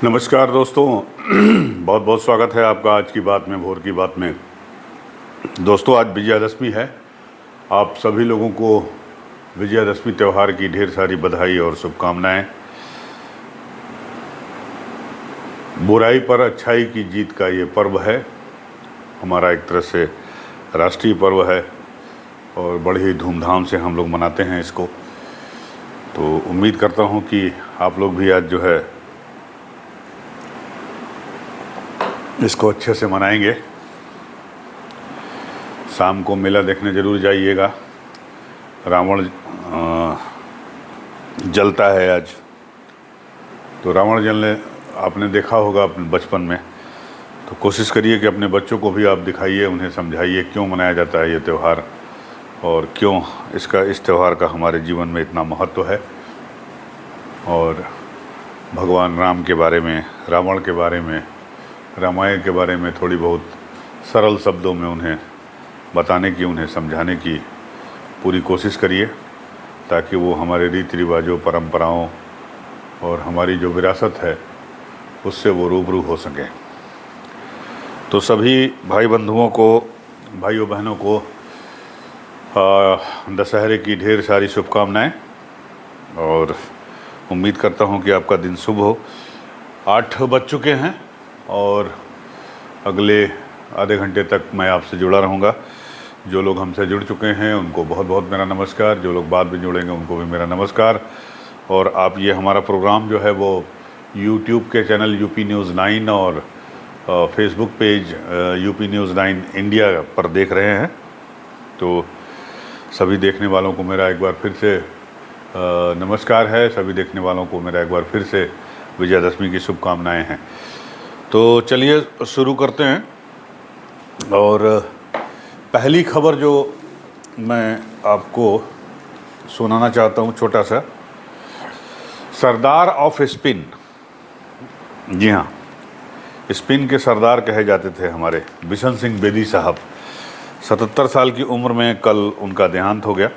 नमस्कार दोस्तों, बहुत बहुत स्वागत है आपका आज की बात में, भोर की बात में। दोस्तों, आज विजयादशमी है। आप सभी लोगों को विजयादशमी त्यौहार की ढेर सारी बधाई और शुभकामनाएं। बुराई पर अच्छाई की जीत का ये पर्व है। हमारा एक तरह से राष्ट्रीय पर्व है और बड़ी ही धूमधाम से हम लोग मनाते हैं इसको। तो उम्मीद करता हूँ कि आप लोग भी आज जो है इसको अच्छे से मनाएंगे। शाम को मेला देखने ज़रूर जाइएगा। रावण जलता है आज, तो रावण जलने आपने देखा होगा अपने बचपन में। तो कोशिश करिए कि अपने बच्चों को भी आप दिखाइए, उन्हें समझाइए क्यों मनाया जाता है ये त्यौहार और क्यों इस त्यौहार का हमारे जीवन में इतना महत्व है। और भगवान राम के बारे में, रावण के बारे में, रामायण के बारे में थोड़ी बहुत सरल शब्दों में उन्हें बताने की, उन्हें समझाने की पूरी कोशिश करिए, ताकि वो हमारे रीति रिवाजों, परंपराओं और हमारी जो विरासत है उससे वो रूबरू हो सकें। तो सभी भाई बंधुओं को, भाइयों बहनों को दशहरे की ढेर सारी शुभकामनाएं और उम्मीद करता हूं कि आपका दिन शुभ हो। 8 बज चुके हैं और अगले आधे घंटे तक मैं आपसे जुड़ा रहूँगा। जो लोग हमसे जुड़ चुके हैं उनको बहुत बहुत मेरा नमस्कार, जो लोग बाद में जुड़ेंगे उनको भी मेरा नमस्कार। और आप ये हमारा प्रोग्राम जो है वो यूट्यूब के चैनल यूपी न्यूज़ 9 और Facebook page UP news 9 India पर देख रहे हैं। तो सभी देखने वालों को मेरा एक बार फिर से नमस्कार है। सभी देखने वालों को मेरा एक बार फिर से विजयादशमी की शुभकामनाएँ हैं। तो चलिए शुरू करते हैं। और पहली खबर जो मैं आपको सुनाना चाहता हूँ, छोटा सा, सरदार ऑफ स्पिन। जी हाँ, स्पिन के सरदार कहे जाते थे हमारे बिशन सिंह बेदी साहब। 77 साल की उम्र में कल उनका देहांत हो गया।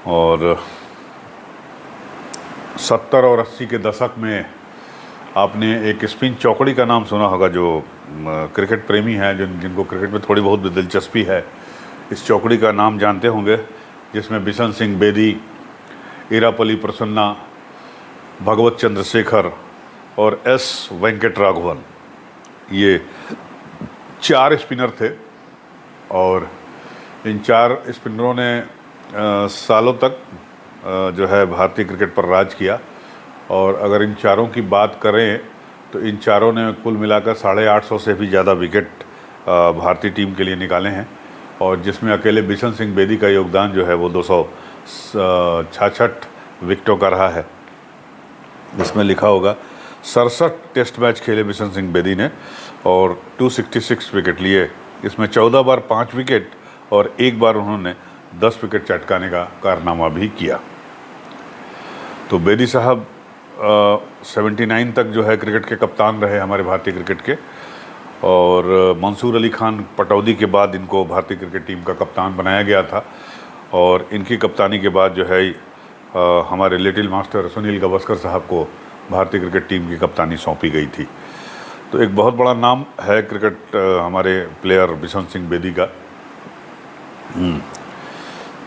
और 70 और 80 के दशक में आपने एक स्पिन चौकड़ी का नाम सुना होगा। जो क्रिकेट प्रेमी हैं, जिनको क्रिकेट में थोड़ी बहुत भी दिलचस्पी है, इस चौकड़ी का नाम जानते होंगे, जिसमें बिशन सिंह बेदी, इरापली प्रसन्ना, भगवत चंद्रशेखर और एस वेंकट राघवन, ये 4 स्पिनर थे। और इन 4 स्पिनरों ने सालों तक जो है भारतीय क्रिकेट पर राज किया। और अगर इन चारों की बात करें तो इन चारों ने कुल मिलाकर 850 से भी ज़्यादा विकेट भारतीय टीम के लिए निकाले हैं। और जिसमें अकेले बिशन सिंह बेदी का योगदान जो है वो 266 विकेटों का रहा है। इसमें लिखा होगा 67 टेस्ट मैच खेले बिशन सिंह बेदी ने और 266 विकेट लिए। इसमें 14 बार 5 विकेट और 1 बार उन्होंने 10 विकेट चटकाने का कारनामा भी किया। तो बेदी साहब 79 तक जो है क्रिकेट के कप्तान रहे हमारे भारतीय क्रिकेट के। और मंसूर अली खान पटौदी के बाद इनको भारतीय क्रिकेट टीम का कप्तान बनाया गया था। और इनकी कप्तानी के बाद जो है हमारे लिटिल मास्टर सुनील गावस्कर साहब को भारतीय क्रिकेट टीम की कप्तानी सौंपी गई थी। तो एक बहुत बड़ा नाम है क्रिकेट हमारे प्लेयर बिशन सिंह बेदी का।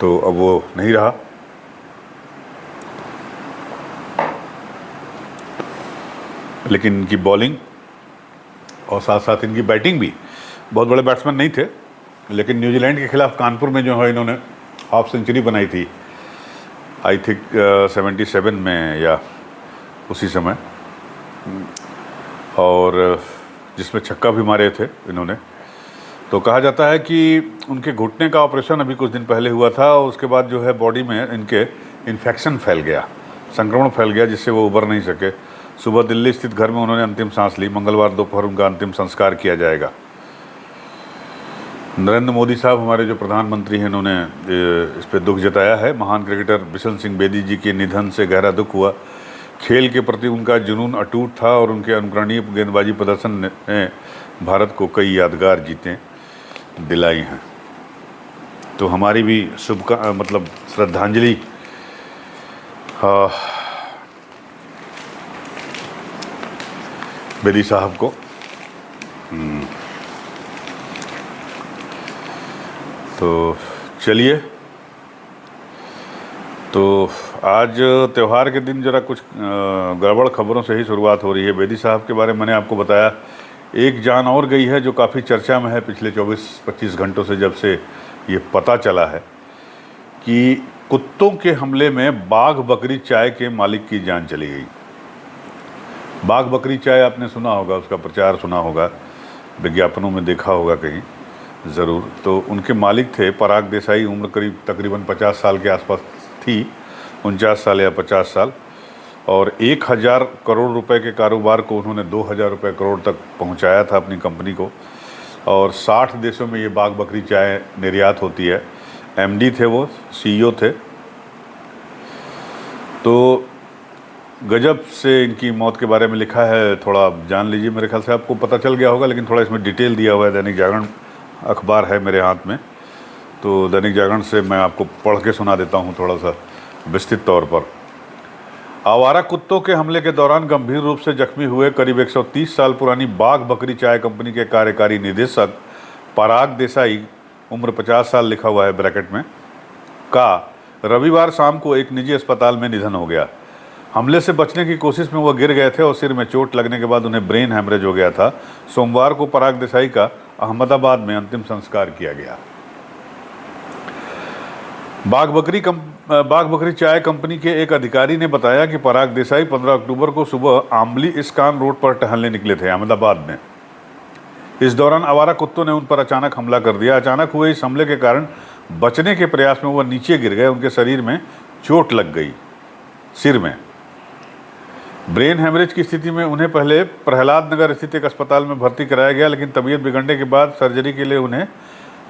तो अब वो नहीं रहा। लेकिन इनकी बॉलिंग और साथ साथ इनकी बैटिंग भी, बहुत बड़े बैट्समैन नहीं थे, लेकिन न्यूजीलैंड के खिलाफ कानपुर में जो है इन्होंने हाफ सेंचुरी बनाई थी, आई थिंक 77 में या उसी समय, और जिसमें छक्का भी मारे थे इन्होंने। तो कहा जाता है कि उनके घुटने का ऑपरेशन अभी कुछ दिन पहले हुआ था और उसके बाद जो है बॉडी में इनके इन्फेक्शन फैल गया, संक्रमण फैल गया, जिससे वो उबर नहीं सके। सुबह दिल्ली स्थित घर में उन्होंने अंतिम सांस ली। मंगलवार दोपहर उनका अंतिम संस्कार किया जाएगा। नरेंद्र मोदी साहब, हमारे जो प्रधानमंत्री हैं, उन्होंने इस पर दुख जताया है। महान क्रिकेटर बिशन सिंह बेदी जी के निधन से गहरा दुख हुआ। खेल के प्रति उनका जुनून अटूट था और उनके अनुकरणीय गेंदबाजी प्रदर्शन ने भारत को कई यादगार जीतें दिलाई हैं। तो हमारी भी मतलब श्रद्धांजलि बेदी साहब को। तो चलिए, तो आज त्यौहार के दिन ज़रा कुछ गड़बड़ खबरों से ही शुरुआत हो रही है। बेदी साहब के बारे में मैंने आपको बताया, एक जान और गई है जो काफ़ी चर्चा में है पिछले 24-25 घंटों से, जब से ये पता चला है कि कुत्तों के हमले में बाघ बकरी चाय के मालिक की जान चली गई। बाघ बकरी चाय आपने सुना होगा, उसका प्रचार सुना होगा, विज्ञापनों में देखा होगा कहीं ज़रूर। तो उनके मालिक थे पराग देसाई, उम्र करीब तकरीबन 50 साल के आसपास थी, 49 साल या 50 साल, और 1000 करोड़ रुपए के कारोबार को उन्होंने 2000 रुपये करोड़ तक पहुंचाया था अपनी कंपनी को, और 60 देशों में ये बाघ बकरी चाय निर्यात होती है। एमडी थे वो, सीईओ थे। तो गजब से इनकी मौत के बारे में लिखा है, थोड़ा जान लीजिए। मेरे ख्याल से आपको पता चल गया होगा, लेकिन थोड़ा इसमें डिटेल दिया हुआ है। दैनिक जागरण अखबार है मेरे हाथ में, तो दैनिक जागरण से मैं आपको पढ़ के सुना देता हूँ थोड़ा सा विस्तृत तौर पर। आवारा कुत्तों के हमले के दौरान गंभीर रूप से जख्मी हुए करीब 130 साल पुरानी बाघ बकरी चाय कंपनी के कार्यकारी निदेशक पराग देसाई, उम्र 50 साल लिखा हुआ है ब्रैकेट में, का रविवार शाम को एक निजी अस्पताल में निधन हो गया। हमले से बचने की कोशिश में वह गिर गए थे और सिर में चोट लगने के बाद उन्हें ब्रेन हैमरेज हो गया था। सोमवार को पराग देसाई का अहमदाबाद में अंतिम संस्कार किया गया। बाघ बकरी चाय कंपनी के एक अधिकारी ने बताया कि पराग देसाई 15 अक्टूबर को सुबह आंबली इस्कान रोड पर टहलने निकले थे अहमदाबाद में। इस दौरान आवारा कुत्तों ने उन पर अचानक हमला कर दिया। अचानक हुए इस हमले के कारण बचने के प्रयास में वह नीचे गिर गए। उनके शरीर में चोट लग गई, सिर में ब्रेन हेमरेज की स्थिति में उन्हें पहले प्रहलाद नगर स्थित एक अस्पताल में भर्ती कराया गया, लेकिन तबीयत बिगड़ने के बाद सर्जरी के लिए उन्हें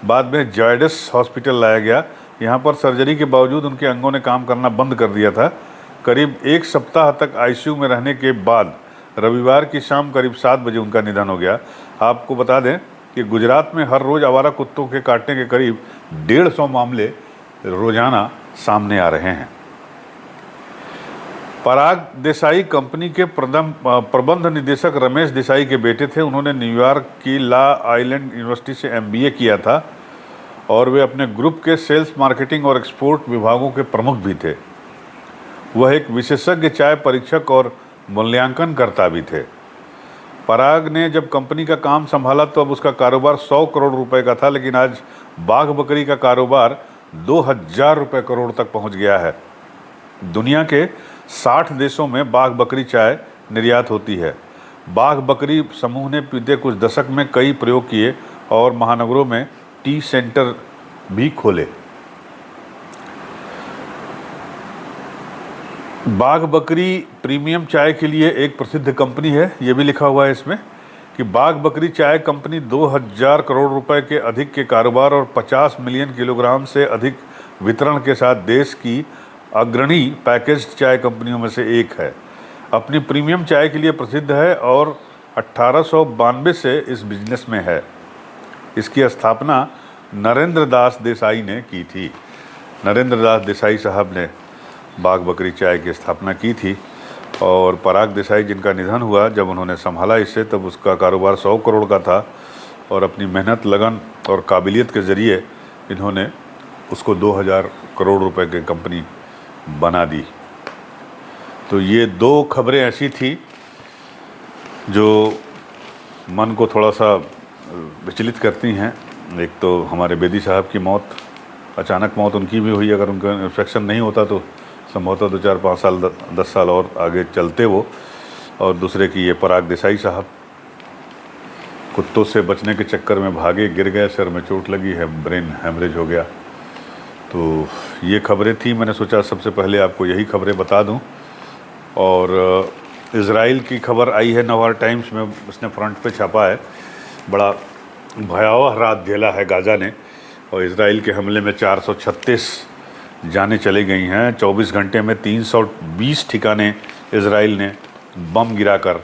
बाद में जायडस हॉस्पिटल लाया गया। यहाँ पर सर्जरी के बावजूद उनके अंगों ने काम करना बंद कर दिया था। करीब एक सप्ताह तक आईसीयू में रहने के बाद रविवार की शाम करीब 7 बजे उनका निधन हो गया। आपको बता दें कि गुजरात में हर रोज़ आवारा कुत्तों के काटने के करीब 150 मामले रोजाना सामने आ रहे हैं। पराग देसाई कंपनी के प्रबंध निदेशक रमेश देसाई के बेटे थे। उन्होंने न्यूयॉर्क की ला आइलैंड यूनिवर्सिटी से एमबीए किया था और वे अपने ग्रुप के सेल्स, मार्केटिंग और एक्सपोर्ट विभागों के प्रमुख भी थे। वह एक विशेषज्ञ चाय परीक्षक और मूल्यांकनकर्ता भी थे। पराग ने जब कंपनी का काम संभाला तो अब उसका कारोबार 100 करोड़ रुपए का था, लेकिन आज बाघ बकरी का कारोबार 2000 रुपये करोड़ तक पहुंच गया है। दुनिया के 60 देशों में बाघ बकरी चाय निर्यात होती है। बाघ बकरी समूह ने बीते कुछ दशक में कई प्रयोग किए और महानगरों में टी सेंटर भी खोले। बाघ बकरी प्रीमियम चाय के लिए एक प्रसिद्ध कंपनी है। ये भी लिखा हुआ है इसमें कि बाघ बकरी चाय कंपनी 2000 करोड़ रुपए के अधिक के कारोबार और 50 मिलियन किलोग्राम से अधिक वितरण के साथ देश की अग्रणी पैकेज्ड चाय कंपनियों में से एक है। अपनी प्रीमियम चाय के लिए प्रसिद्ध है और 1892 से इस बिजनेस में है। इसकी स्थापना नरेंद्र दास देसाई ने की थी। नरेंद्र दास देसाई साहब ने बाघ बकरी चाय की स्थापना की थी और पराग देसाई जिनका निधन हुआ, जब उन्होंने संभाला इसे तब उसका कारोबार 100 करोड़ का था और अपनी मेहनत, लगन और काबिलियत के ज़रिए इन्होंने उसको 2000 करोड़ रुपए की कंपनी बना दी। तो ये 2 खबरें ऐसी थी जो मन को थोड़ा सा विचलित करती हैं। एक तो हमारे बेदी साहब की मौत, अचानक मौत उनकी भी हुई। अगर उनका इन्फेक्शन नहीं होता तो संभवतः 2-4-5 साल 10 साल और आगे चलते वो। और दूसरे की ये पराग देसाई साहब कुत्तों से बचने के चक्कर में भागे, गिर गए, सिर में चोट लगी है, ब्रेन हैमरेज हो गया। तो ये खबरें थी, मैंने सोचा सबसे पहले आपको यही खबरें बता दूं। और इज़राइल की खबर आई है, नवार टाइम्स में उसने फ्रंट पे छापा है। बड़ा भयावह रात झेला है गाज़ा ने और इज़राइल के हमले में 436 जानें चली गई हैं। 24 घंटे में 320 ठिकाने इज़राइल ने बम गिराकर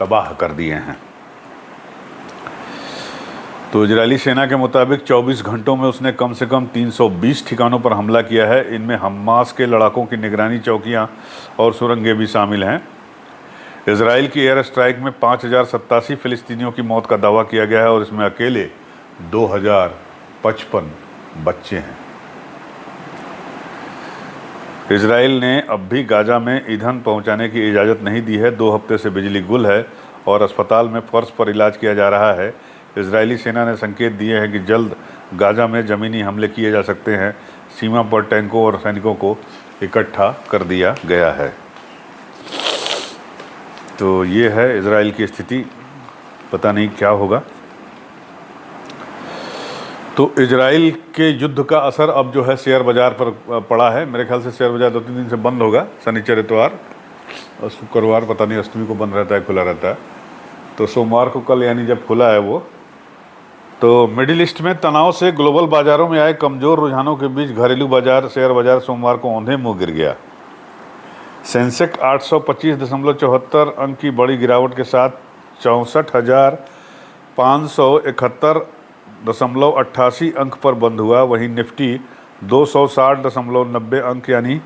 तबाह कर दिए हैं। तो इजरायली सेना के मुताबिक 24 घंटों में उसने कम से कम 320 ठिकानों पर हमला किया है। इनमें हमास के लड़ाकों की निगरानी चौकियां और सुरंगें भी शामिल हैं। इजराइल की एयर स्ट्राइक में 5087 फिलिस्तीनियों की मौत का दावा किया गया है और इसमें अकेले 2055 बच्चे हैं। इजराइल ने अब भी गाजा में ईंधन पहुंचाने की इजाज़त नहीं दी है। 2 हफ्ते से बिजली गुल है और अस्पताल में फर्श पर इलाज किया जा रहा है। इजरायली सेना ने संकेत दिए हैं कि जल्द गाजा में ज़मीनी हमले किए जा सकते हैं। सीमा पर टैंकों और सैनिकों को इकट्ठा कर दिया गया है। तो ये है इजराइल की स्थिति, पता नहीं क्या होगा। तो इजराइल के युद्ध का असर अब जो है शेयर बाज़ार पर पड़ा है। मेरे ख्याल से शेयर बाज़ार 2-3 दिन से बंद होगा, शनिचर इतवार और शुक्रवार पता नहीं अष्टमी को बंद रहता है खुला रहता है। तो सोमवार को कल यानी जब खुला है वो, तो मिडिल ईस्ट में तनाव से ग्लोबल बाज़ारों में आए कमज़ोर रुझानों के बीच घरेलू बाजार शेयर बाज़ार सोमवार को औंधे मुँह गिर गया। सेंसेक्स 825.74 अंक की बड़ी गिरावट के साथ 64,571.88 अंक पर बंद हुआ। वहीं निफ्टी 260.90 अंक यानी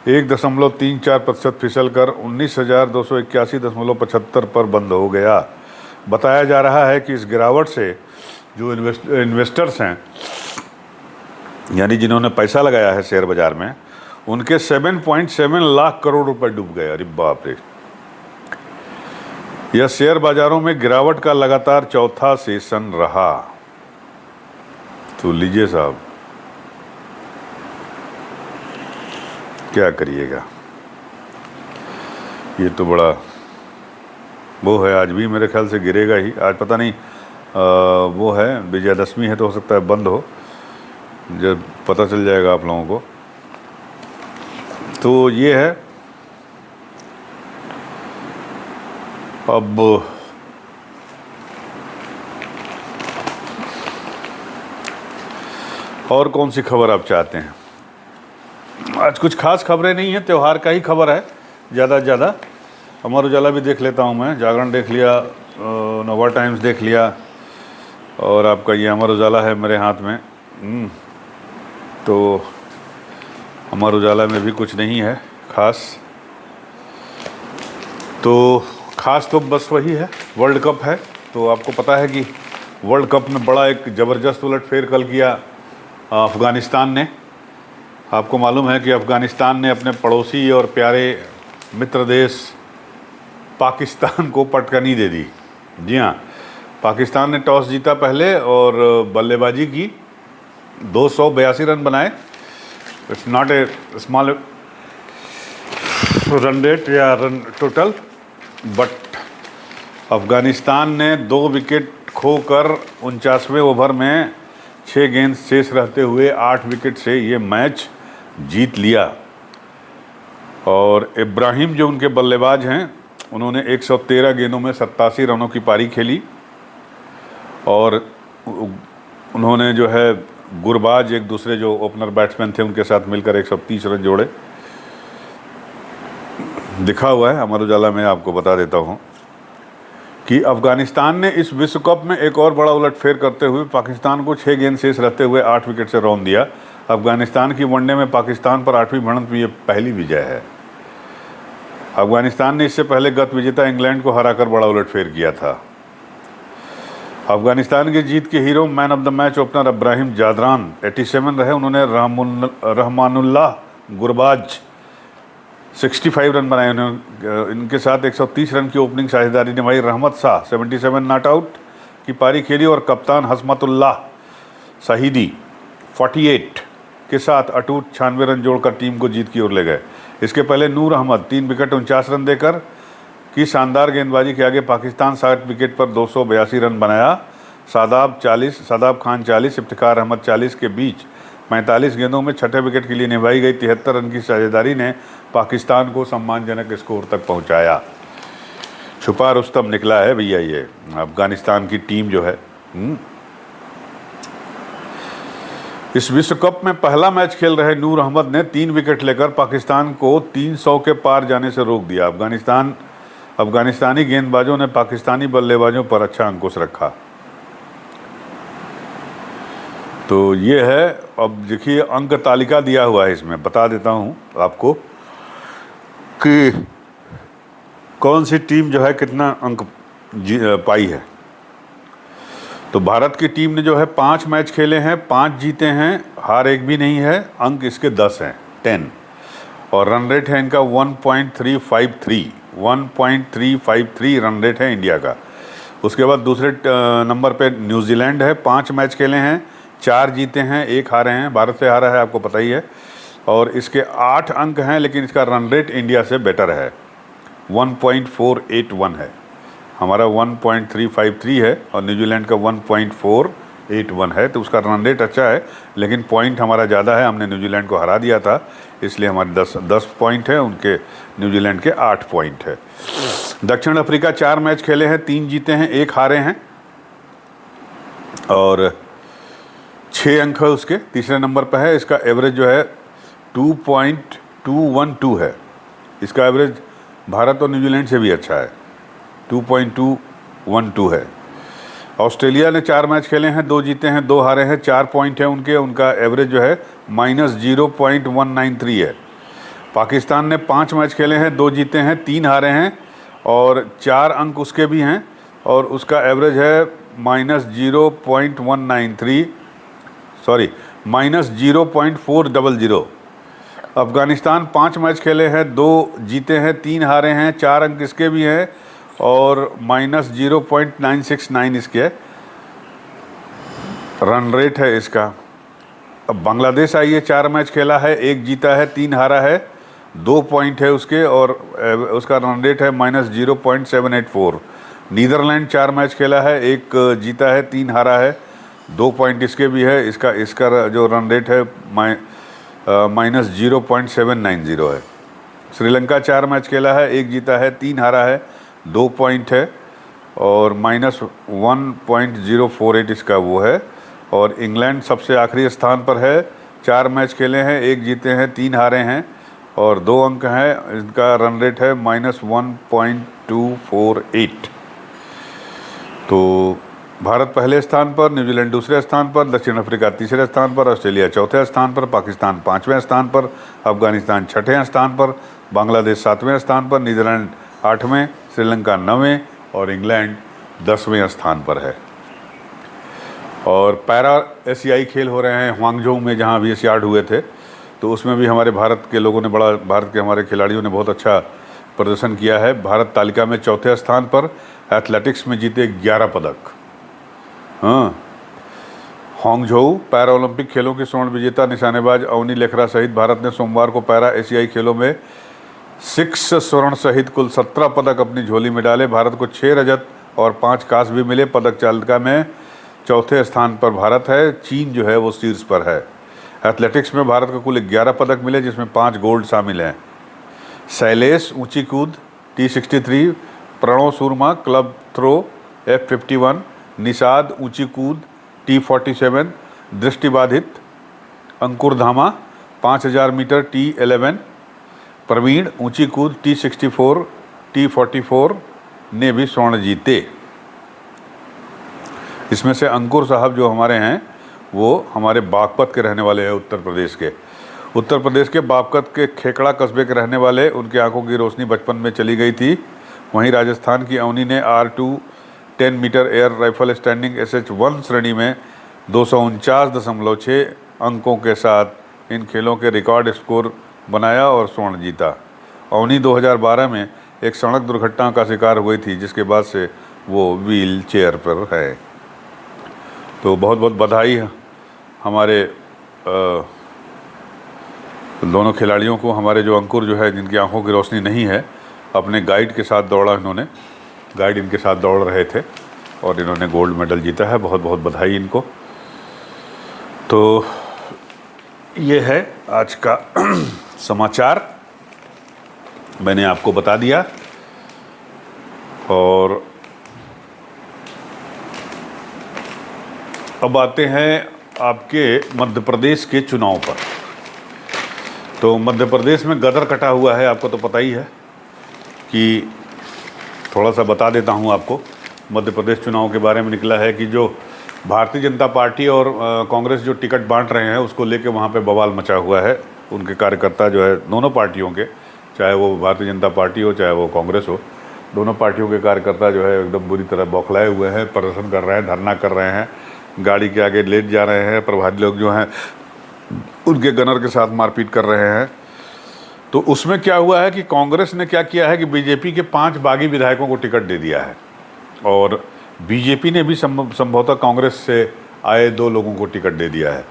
1.34% फिसल कर 19,281.75 पर बंद हो गया। बताया जा रहा है कि इस गिरावट से जो इन्वेस्टर्स हैं, यानी जिन्होंने पैसा लगाया है शेयर बाज़ार में, उनके 7.7 लाख करोड़ रुपए डूब गए। अरे बाप रे! यह शेयर बाजारों में गिरावट का लगातार चौथा सेशन रहा। तो लीजिए साहब, क्या करिएगा। ये तो बड़ा वो है, आज भी मेरे ख्याल से गिरेगा ही। आज पता नहीं वो है विजयदशमी है तो हो सकता है बंद हो, जब पता चल जाएगा आप लोगों को। तो ये है। अब और कौन सी खबर आप चाहते हैं? आज कुछ खास खबरें नहीं है, त्यौहार का ही खबर है ज़्यादा से ज़्यादा। अमर उजाला भी देख लेता हूँ मैं, जागरण देख लिया, नवा टाइम्स देख लिया, और आपका ये अमर उजाला है मेरे हाथ में। तो अमर उजाला में भी कुछ नहीं है खास। तो खास तो बस वही है, वर्ल्ड कप है। तो आपको पता है कि वर्ल्ड कप में बड़ा एक ज़बरदस्त उलटफेर कल किया अफ़गानिस्तान ने। आपको मालूम है कि अफ़गानिस्तान ने अपने पड़ोसी और प्यारे मित्र देश पाकिस्तान को पटकनी दे दी। जी हाँ, पाकिस्तान ने टॉस जीता पहले और बल्लेबाजी की, 282 रन बनाए। It's not a small run rate या रन टोटल, बट अफ़गानिस्तान ने 2 विकेट खोकर 49वें ओवर में 6 गेंद शेष रहते हुए 8 विकेट से ये मैच जीत लिया। और इब्राहिम जो उनके बल्लेबाज हैं, उन्होंने 113 गेंदों में 87 रनों की पारी खेली और उन्होंने जो है गुरबाज एक दूसरे जो ओपनर बैट्समैन थे उनके साथ मिलकर 130 रन जोड़े। लिखा हुआ है अमर उजाला में, आपको बता देता हूँ कि अफ़गानिस्तान ने इस विश्व कप में एक और बड़ा उलटफेर करते हुए पाकिस्तान को 6 गेंद शेष रहते हुए 8 विकेट से रौंद दिया। अफ़गानिस्तान की वनडे में पाकिस्तान पर 8वीं भिड़ंत में ये पहली विजय है। अफ़गानिस्तान ने इससे पहले गत विजेता इंग्लैंड को हराकर बड़ा उलटफेर किया था। अफ़गानिस्तान की जीत के hero man of the match opener Ibrahim Zadran 87 रहे। उन्होंने रहमानुल्लाह गुरबाज 65 रन बनाए। इनके साथ 130 रन की ओपनिंग साझेदारी निभाई। रहमत शाह 77 नॉट आउट की पारी खेली और कप्तान हसमतुल्लाह शाहिदी 48 के साथ अटूट 96 रन जोड़कर टीम को जीत की ओर ले गए। इसके पहले नूर अहमद 3 विकेट 49 रन देकर की शानदार गेंदबाजी के आगे पाकिस्तान 60 विकेट पर 282 रन बनाया। शादाब खान 40, इफ्तिखार अहमद 40 के बीच 45 गेंदों में छठे विकेट के लिए निभाई गई 73 रन की साझेदारी ने पाकिस्तान को सम्मानजनक स्कोर तक पहुंचाया। छुपा रुस्तम निकला है भैया ये अफगानिस्तान की टीम जो है। इस विश्व कप में पहला मैच खेल रहे नूर अहमद ने 3 विकेट लेकर पाकिस्तान को 300 के पार जाने से रोक दिया। अफगानिस्तानी गेंदबाजों ने पाकिस्तानी बल्लेबाजों पर अच्छा अंकुश रखा। तो ये है। अब देखिए अंक तालिका दिया हुआ है, इसमें बता देता हूँ आपको कि कौन सी टीम जो है कितना अंक पाई है। तो भारत की टीम ने जो है 5 मैच खेले हैं, 5 जीते हैं, हार एक भी नहीं है, अंक इसके 10 हैं, 10, और रन रेट है इनका 1.353 रन रेट है इंडिया का। उसके बाद दूसरे नंबर पे न्यूजीलैंड है, 5 मैच खेले हैं, 4 जीते हैं, 1 हारे हैं, भारत से हारा है आपको पता ही है, और इसके 8 अंक हैं, लेकिन इसका रन रेट इंडिया से बेटर है, 1.481 है, हमारा 1.353 है और न्यूजीलैंड का 1.481 है। तो उसका रन रेट अच्छा है, लेकिन पॉइंट हमारा ज़्यादा है, हमने न्यूजीलैंड को हरा दिया था, इसलिए हमारे 10 पॉइंट है, उनके न्यूजीलैंड के 8 पॉइंट है। दक्षिण अफ्रीका 4 मैच खेले हैं, 3 जीते हैं, 1 हारे हैं, और 6 अंक है उसके, तीसरे नंबर पर है। इसका एवरेज जो है 2.212 है, इसका एवरेज भारत और न्यूजीलैंड से भी अच्छा है, 2.212 है। ऑस्ट्रेलिया ने 4 मैच खेले हैं, 2 जीते हैं, 2 हारे हैं, 4 पॉइंट है उनके, उनका एवरेज जो है -0.193 है। पाकिस्तान ने 5 मैच खेले हैं, 2 जीते हैं, 3 हारे हैं, और 4 अंक उसके भी हैं, और उसका एवरेज है -0.400। अफ़गानिस्तान 5 मैच खेले हैं, 2 जीते हैं, 3 हारे हैं, 4 अंक इसके भी हैं, और -0.969 इसके रन रेट है इसका। अब बांग्लादेश आई है, 4 मैच खेला है, 1 जीता है, 3 हारा है, 2 पॉइंट है उसके, और उसका रन रेट है -0.784। नीदरलैंड 4 मैच खेला है, 1 जीता है, 3 हारा है, 2 पॉइंट इसके भी है, इसका जो रन रेट है -0.790 है। श्रीलंका 4 मैच खेला है, 1 जीता है, 3 हारा है, 2 पॉइंट है, और -1.048 इसका वो है। और इंग्लैंड सबसे आखिरी स्थान पर है, 4 मैच खेले हैं, 1 जीते हैं, 3 हारे हैं, और 2 अंक हैं, इनका रन रेट है -1.248। तो भारत पहले स्थान पर, न्यूजीलैंड दूसरे स्थान पर, दक्षिण अफ्रीका तीसरे स्थान पर, ऑस्ट्रेलिया चौथे स्थान पर, पाकिस्तान 5वें स्थान पर, अफगानिस्तान 6ठे स्थान पर, बांग्लादेश 7वें स्थान पर, नीदरलैंड 8वें, श्रीलंका 9वें, और इंग्लैंड 10वें स्थान पर है। और पैरा एशियाई खेल हो रहे हैं ह्वांगझोऊ में, जहां अभी एशियाड हुए थे, तो उसमें भी हमारे भारत के लोगों ने भारत के हमारे खिलाड़ियों ने बहुत अच्छा प्रदर्शन किया है। भारत तालिका में चौथे स्थान पर, एथलेटिक्स में जीते 11 पदक। हाँ, ह्वांगझोऊ पैरा ओलंपिक खेलों की स्वर्ण विजेता निशानेबाज अवनी लेखरा सहित भारत ने सोमवार को पैरा एशियाई खेलों में 6 स्वर्ण सहित कुल 17 पदक अपनी झोली में डाले। भारत को 6 रजत और 5 कांस्य भी मिले। पदक तालिका में चौथे स्थान पर भारत है, चीन जो है वो शीर्ष पर है। एथलेटिक्स में भारत को कुल 11 पदक मिले, जिसमें 5 गोल्ड शामिल हैं। शैलेश ऊंची कूद T63, प्रणव सूरमा क्लब थ्रो F51, निषाद ऊंची कूद T47, दृष्टिबाधित अंकुर धामा 5000 मीटर T11, प्रवीण ऊंची कूद T64, T44 ने भी स्वर्ण जीते। इसमें से अंकुर साहब जो हमारे हैं वो हमारे बागपत के रहने वाले हैं, उत्तर प्रदेश के बागपत के खेकड़ा कस्बे के रहने वाले। उनकी आंखों की रोशनी बचपन में चली गई थी। वहीं राजस्थान की अवनी ने R2 10 metre air rifle standing SH1 श्रेणी में 249.6 अंकों के साथ इन खेलों के रिकॉर्ड स्कोर बनाया और स्वर्ण जीता। अवनी 2012 में एक सड़क दुर्घटना का शिकार हुई थी, जिसके बाद से वो व्हील चेयर पर है। तो बहुत बहुत बधाई हमारे दोनों खिलाड़ियों को। हमारे जो अंकुर जो है, जिनकी आंखों की रोशनी नहीं है, अपने गाइड के साथ दौड़ा, इन्होंने गाइड इनके साथ दौड़ रहे थे और इन्होंने गोल्ड मेडल जीता है। बहुत बहुत बधाई इनको। तो ये है आज का समाचार, मैंने आपको बता दिया। और अब आते हैं आपके मध्य प्रदेश के चुनाव पर। तो मध्य प्रदेश में गदर कटा हुआ है, आपको तो पता ही है कि थोड़ा सा बता देता हूं आपको। मध्य प्रदेश चुनाव के बारे में निकला है कि जो भारतीय जनता पार्टी और कांग्रेस जो टिकट बांट रहे हैं, उसको लेके वहां पे बवाल मचा हुआ है। उनके कार्यकर्ता जो है दोनों पार्टियों के, चाहे वो भारतीय जनता पार्टी हो चाहे वो कांग्रेस हो, दोनों पार्टियों के कार्यकर्ता जो है एकदम बुरी तरह बौखलाए हुए हैं, प्रदर्शन कर रहे हैं, धरना कर रहे हैं, गाड़ी के आगे लेट जा रहे हैं, प्रभारी लोग जो हैं उनके गनर के साथ मारपीट कर रहे हैं। तो उसमें क्या हुआ है कि कांग्रेस ने क्या किया है कि बीजेपी के 5 बागी विधायकों को टिकट दे दिया है, और बीजेपी ने भी संभवतः कांग्रेस से आए 2 लोगों को टिकट दे दिया है।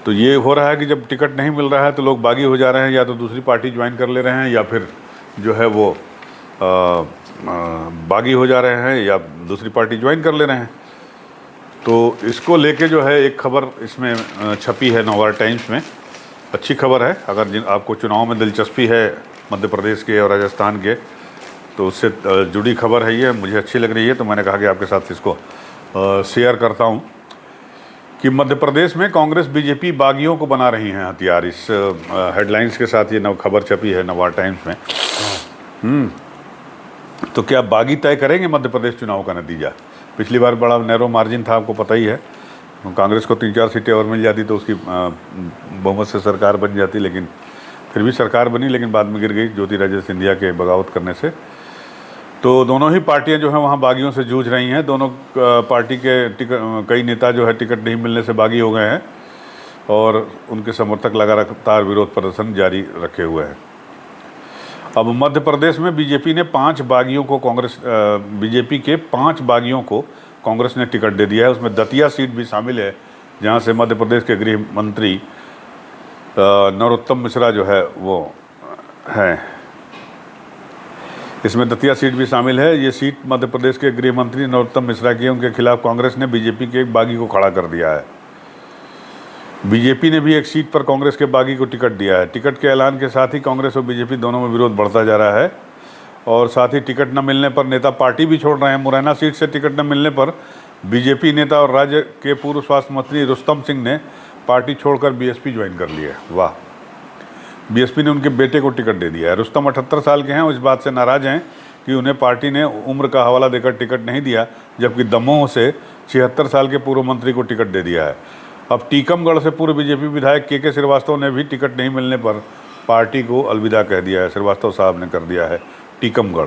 तो ये हो रहा है कि जब टिकट नहीं मिल रहा है तो लोग बागी हो जा रहे हैं, या तो दूसरी पार्टी ज्वाइन कर ले रहे हैं, या फिर जो है वो बागी हो जा रहे हैं, या दूसरी पार्टी ज्वाइन कर ले रहे हैं। तो इसको लेके जो है एक खबर इसमें छपी है नवभारत टाइम्स में, अच्छी खबर है। अगर जिन आपको चुनाव में दिलचस्पी है मध्य प्रदेश के और राजस्थान के, तो उससे जुड़ी खबर है ये, मुझे अच्छी लग रही है, तो मैंने कहा कि आपके साथ इसको शेयर करता हूँ कि मध्य प्रदेश में कांग्रेस बीजेपी बागियों को बना रही हैं हथियार। इस हेडलाइंस के साथ ये नव खबर छपी है नवभारत टाइम्स में। तो क्या बागी तय करेंगे मध्य प्रदेश चुनाव का नतीजा? पिछली बार बड़ा नैरो मार्जिन था, आपको पता ही है। कांग्रेस को 3-4 सीटें और मिल जाती तो उसकी बहुमत से सरकार बन जाती, लेकिन फिर भी सरकार बनी, लेकिन बाद में गिर गई ज्योतिरादित्य सिंधिया के बगावत करने से। तो दोनों ही पार्टियां जो हैं वहाँ बागियों से जूझ रही हैं। दोनों पार्टी के कई नेता जो है टिकट नहीं मिलने से बागी हो गए हैं, और उनके समर्थक लगातार विरोध प्रदर्शन जारी रखे हुए हैं। अब मध्य प्रदेश में बीजेपी ने 5 बागियों को बीजेपी के 5 बागियों को कांग्रेस ने टिकट दे दिया है। उसमें दतिया सीट भी शामिल है, जहां से मध्य प्रदेश के गृह मंत्री नरोत्तम मिश्रा जो है वो हैं। इसमें दतिया सीट भी शामिल है। ये सीट मध्य प्रदेश के गृह मंत्री नरोत्तम मिश्रा की है। उनके खिलाफ कांग्रेस ने बीजेपी के एक बागी को खड़ा कर दिया है। बीजेपी ने भी एक सीट पर कांग्रेस के बागी को टिकट दिया है। टिकट के ऐलान के साथ ही कांग्रेस और बीजेपी दोनों में विरोध बढ़ता जा रहा है, और साथ ही टिकट न मिलने पर नेता पार्टी भी छोड़ रहे हैं। मुरैना सीट से टिकट न मिलने पर बीजेपी नेता और राज्य के पूर्व स्वास्थ्य मंत्री रुस्तम सिंह ने पार्टी छोड़कर बीएसपी ज्वाइन कर ली है। वाह, बीएसपी ने उनके बेटे को टिकट दे दिया है। रुस्तम 78 साल के हैं और इस बात से नाराज़ हैं कि उन्हें पार्टी ने उम्र का हवाला देकर टिकट नहीं दिया, जबकि दमोह से 76 साल के पूर्व मंत्री को टिकट दे दिया है। अब टीकमगढ़ से पूर्व बीजेपी विधायक के श्रीवास्तव ने भी टिकट नहीं मिलने पर पार्टी को अलविदा कह दिया है। श्रीवास्तव साहब ने कर दिया है टीकमगढ़।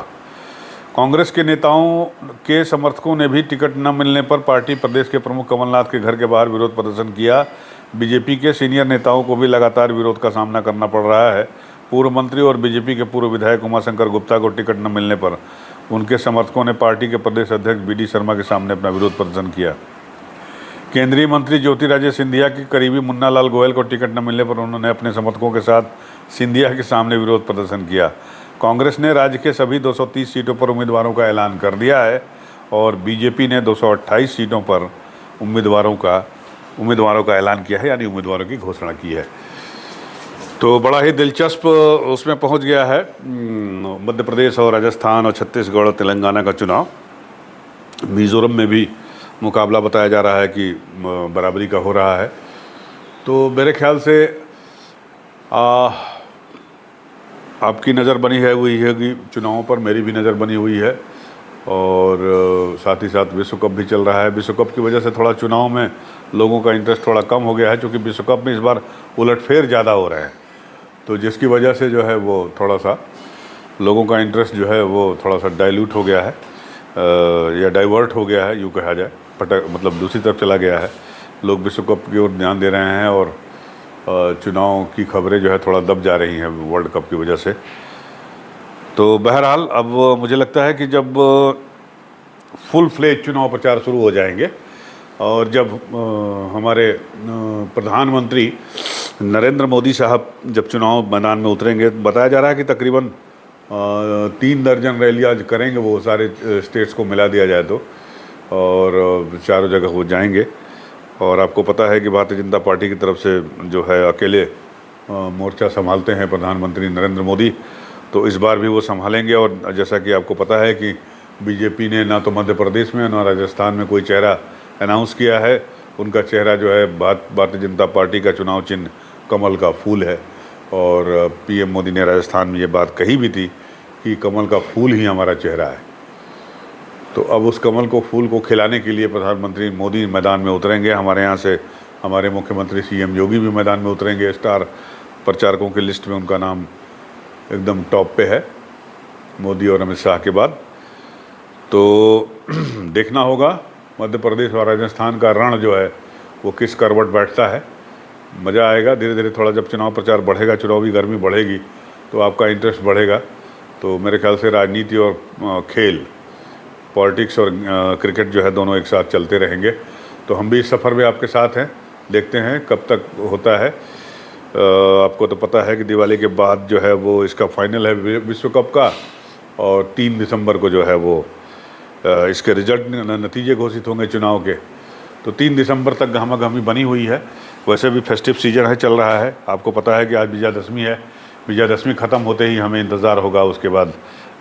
कांग्रेस के नेताओं के समर्थकों ने भी टिकट न मिलने पर पार्टी प्रदेश के प्रमुख कमलनाथ के घर के बाहर विरोध प्रदर्शन किया। बीजेपी के सीनियर नेताओं को भी लगातार विरोध का सामना करना पड़ रहा है। पूर्व मंत्री और बीजेपी के पूर्व विधायक उमाशंकर गुप्ता को टिकट न मिलने पर उनके समर्थकों ने पार्टी के प्रदेश अध्यक्ष बीडी शर्मा के सामने अपना विरोध प्रदर्शन किया। केंद्रीय मंत्री ज्योतिरादित्य सिंधिया के करीबी मुन्ना लाल गोयल को टिकट न मिलने पर उन्होंने अपने समर्थकों के साथ सिंधिया के सामने विरोध प्रदर्शन किया। कांग्रेस ने राज्य के सभी 230 सीटों पर उम्मीदवारों का ऐलान कर दिया है, और बीजेपी ने 228 सीटों पर उम्मीदवारों का ऐलान किया है, यानी उम्मीदवारों की घोषणा की है। तो बड़ा ही दिलचस्प उसमें पहुंच गया है मध्य प्रदेश और राजस्थान और छत्तीसगढ़ और तेलंगाना का चुनाव। मिज़ोरम में भी मुकाबला बताया जा रहा है कि बराबरी का हो रहा है। तो मेरे ख्याल से आपकी नज़र बनी हुई है कि चुनावों पर, मेरी भी नज़र बनी हुई है, और साथ ही साथ विश्व कप भी चल रहा है। विश्व कप की वजह से थोड़ा चुनाव में लोगों का इंटरेस्ट थोड़ा कम हो गया है, क्योंकि विश्व कप में इस बार उलटफेर ज़्यादा हो रहे हैं, तो जिसकी वजह से जो है वो थोड़ा सा लोगों का इंटरेस्ट जो है वो थोड़ा सा डाइल्यूट हो गया है, या डाइवर्ट हो गया है, यूँ कहा जाए, मतलब दूसरी तरफ चला गया है। लोग विश्व कप की ओर ध्यान दे रहे हैं, और चुनाव की खबरें जो है थोड़ा दब जा रही हैं वर्ल्ड कप की वजह से। तो बहरहाल अब मुझे लगता है कि जब फुल फ्लेज चुनाव प्रचार शुरू हो जाएंगे, और जब हमारे प्रधानमंत्री नरेंद्र मोदी साहब जब चुनाव मैदान में उतरेंगे, बताया जा रहा है कि तकरीबन 3 दर्जन रैलियाँ करेंगे वो, सारे स्टेट्स को मिला दिया जाए तो, और चारों जगह वो जाएंगे। और आपको पता है कि भारतीय जनता पार्टी की तरफ से जो है अकेले मोर्चा संभालते हैं प्रधानमंत्री नरेंद्र मोदी, तो इस बार भी वो संभालेंगे। और जैसा कि आपको पता है कि बीजेपी ने ना तो मध्य प्रदेश में ना राजस्थान में कोई चेहरा अनाउंस किया है। उनका चेहरा जो है भारतीय जनता पार्टी का चुनाव चिन्ह कमल का फूल है, और पीएम मोदी ने राजस्थान में ये बात कही भी थी कि कमल का फूल ही हमारा चेहरा है। तो अब उस कमल को, फूल को खिलाने के लिए प्रधानमंत्री मोदी मैदान में उतरेंगे। हमारे यहाँ से हमारे मुख्यमंत्री सीएम योगी भी मैदान में उतरेंगे। स्टार प्रचारकों की लिस्ट में उनका नाम एकदम टॉप पे है, मोदी और अमित शाह के बाद। तो देखना होगा मध्य प्रदेश और राजस्थान का रण जो है वो किस करवट बैठता है। मज़ा आएगा धीरे धीरे, थोड़ा जब चुनाव प्रचार बढ़ेगा, चुनावी गर्मी बढ़ेगी तो आपका इंटरेस्ट बढ़ेगा। तो मेरे ख्याल से राजनीति और खेल, पॉलिटिक्स और क्रिकेट जो है दोनों एक साथ चलते रहेंगे। तो हम भी इस सफ़र में आपके साथ हैं, देखते हैं कब तक होता है। आपको तो पता है कि दिवाली के बाद जो है वो इसका फाइनल है विश्व कप का, और 3 दिसंबर को जो है वो इसके रिजल्ट नतीजे घोषित होंगे चुनाव के। तो 3 दिसंबर तक गहमागहमी बनी हुई है। वैसे भी फेस्टिव सीजन है, चल रहा है। आपको पता है कि आज विजयादशमी है। विजयादशमी ख़त्म होते ही हमें इंतज़ार होगा उसके बाद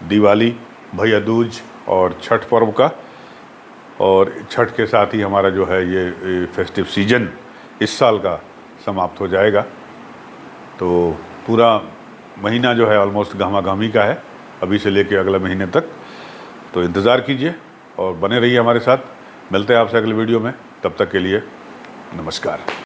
दिवाली, भैया दूज और छठ पर्व का। और छठ के साथ ही हमारा जो है ये फेस्टिव सीजन इस साल का समाप्त हो जाएगा। तो पूरा महीना जो है ऑलमोस्ट गहमागहमी का है अभी से लेके अगले महीने तक। तो इंतज़ार कीजिए और बने रहिए हमारे साथ। मिलते हैं आपसे अगले वीडियो में, तब तक के लिए नमस्कार।